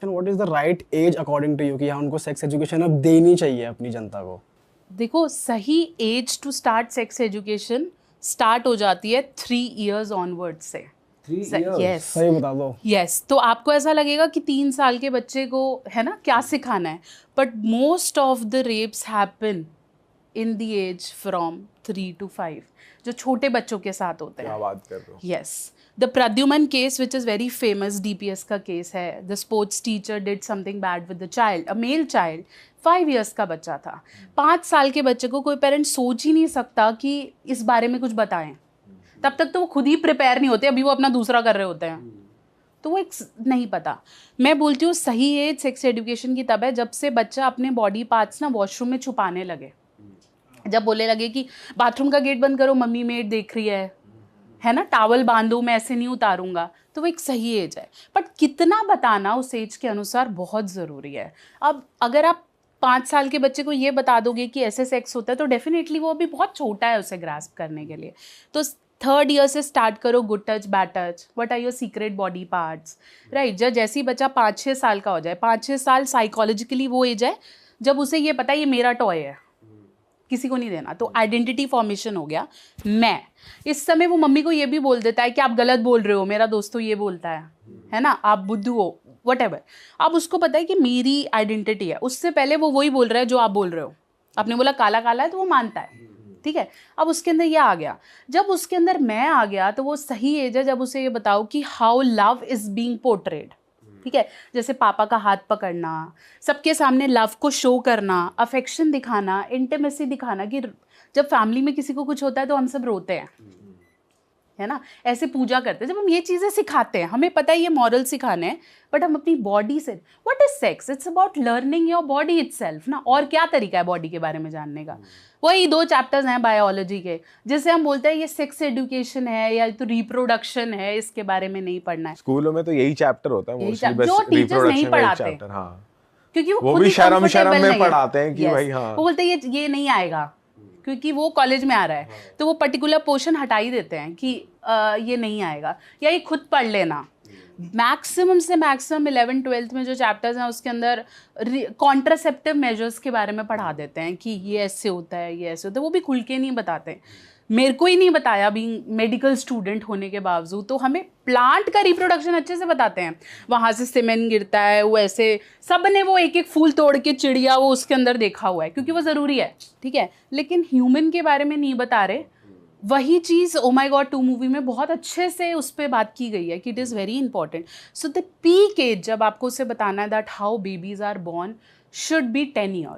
What is the right age according to you कि हाँ उनको सेक्स एजुकेशन अब देनी चाहिए अपनी जनता को? देखो, सही age to start sex education start हो जाती है 3 years ऑनवर्ड से। 3 years? यस, सही बता दो। यस। तो आपको ऐसा लगेगा कि 3 साल के बच्चे को है ना क्या सिखाना है, but most of the rapes happen in the age from 3 to 5, जो छोटे बच्चों के साथ होते हैं। क्या बात कर रहे हो? Yes, the Pradyuman case which is very famous, DPS का केस है। The sports teacher did something bad with the child, a male child, 5 years का बच्चा था। 5 साल के बच्चे को कोई पेरेंट सोच ही नहीं सकता कि इस बारे में कुछ बताएं। तब तक तो वो खुद ही प्रिपेयर नहीं होते, अभी वो अपना दूसरा कर रहे होते हैं, तो वो एक नहीं पता। मैं बोलती हूँ सही एज सेक्स एजुकेशन की तब है जब से बच्चा अपने बॉडी पार्ट्स ना वॉशरूम में छुपाने लगे, जब बोलने लगे कि बाथरूम का गेट बंद करो, मम्मी मेड देख रही है ना, टावल बांधो, मैं ऐसे नहीं उतारूंगा, तो वो एक सही एज है। बट कितना बताना उस एज के अनुसार बहुत ज़रूरी है। अब अगर आप 5 साल के बच्चे को ये बता दोगे कि ऐसे सेक्स होता है, तो डेफिनेटली वो अभी बहुत छोटा है उसे ग्रास्प करने के लिए। तो 3rd year से स्टार्ट करो, good touch, bad touch, what are your secret जैसी पार्ट्स, राइट। जैसे ही बच्चा 5-6 साल का हो जाए, 5-6 साल साइकोलॉजिकली वो एज है जब उसे ये पता है ये मेरा टॉय है, किसी को नहीं देना, तो आइडेंटिटी फॉर्मेशन हो गया। मैं इस समय वो मम्मी को ये भी बोल देता है कि आप गलत बोल रहे हो, मेरा दोस्त तो ये बोलता है ना, आप बुद्धू हो, व्हाटएवर। अब उसको पता है कि मेरी आइडेंटिटी है, उससे पहले वो वही बोल रहा है जो आप बोल रहे हो। आपने बोला काला काला है तो वो मानता है, ठीक है। अब उसके अंदर ये आ गया, जब उसके अंदर मैं आ गया तो वो सही एज है जब उसे ये बताओ कि how love is being portrayed, ठीक है। जैसे पापा का हाथ पकड़ना, सबके सामने लव को शो करना, अफेक्शन दिखाना, इंटीमेसी दिखाना, कि जब फैमिली में किसी को कुछ होता है तो हम सब रोते हैं, है ना, ऐसे पूजा करते हैं। जब हम ये चीज़ें सिखाते हैं, हमें पता है ये मॉरल सिखाने हैं, बट हम अपनी बॉडी से, what is sex, it's about learning your body itself ना। और क्या तरीका है बॉडी के बारे में जानने का? वही 2 चैप्टर्स हैं बायोलॉजी के, जिसे हम बोलते हैं ये सेक्स एजुकेशन है या तो रिप्रोडक्शन है, इसके बारे में नहीं पढ़ना है। स्कूलों में तो यही चैप्टर होता है मोस्टली, बस जो टीचर्स नहीं रिप्रोडक्शन का एक पढ़ाते, चैप्टर। हाँ, क्योंकि वो खुद भी ही शर्म comfortable में नहीं है। पढ़ाते हैं कि Yes, भाई हाँ, वो बोलते हैं ये नहीं आएगा क्योंकि वो कॉलेज में आ रहा है, तो वो पर्टिकुलर पोर्शन हटा ही देते हैं कि ये नहीं आएगा, या ये खुद पढ़ लेना। मैक्सिमम से मैक्सिमम 11th-12th में जो चैप्टर्स हैं उसके अंदर कॉन्ट्रासेप्टिव मेजर्स के बारे में पढ़ा देते हैं कि ये ऐसे होता है, ये ऐसे होता है, वो भी खुल के नहीं बताते। मेरे को ही नहीं बताया बीइंग मेडिकल स्टूडेंट होने के बावजूद, तो हमें प्लांट का रिप्रोडक्शन अच्छे से बताते हैं। वहाँ से सीमेन गिरता है, वो ऐसे, सब ने वो एक एक फूल तोड़ के चिड़िया वो उसके अंदर देखा हुआ है क्योंकि वो ज़रूरी है, ठीक है। लेकिन ह्यूमन के बारे में नहीं बता रहे। वही चीज़ ओ माई गॉड 2 मूवी में बहुत अच्छे से उस पर बात की गई है कि it is very important. So the peak age जब आपको उसे बताना है that how babies are born should be 10 years।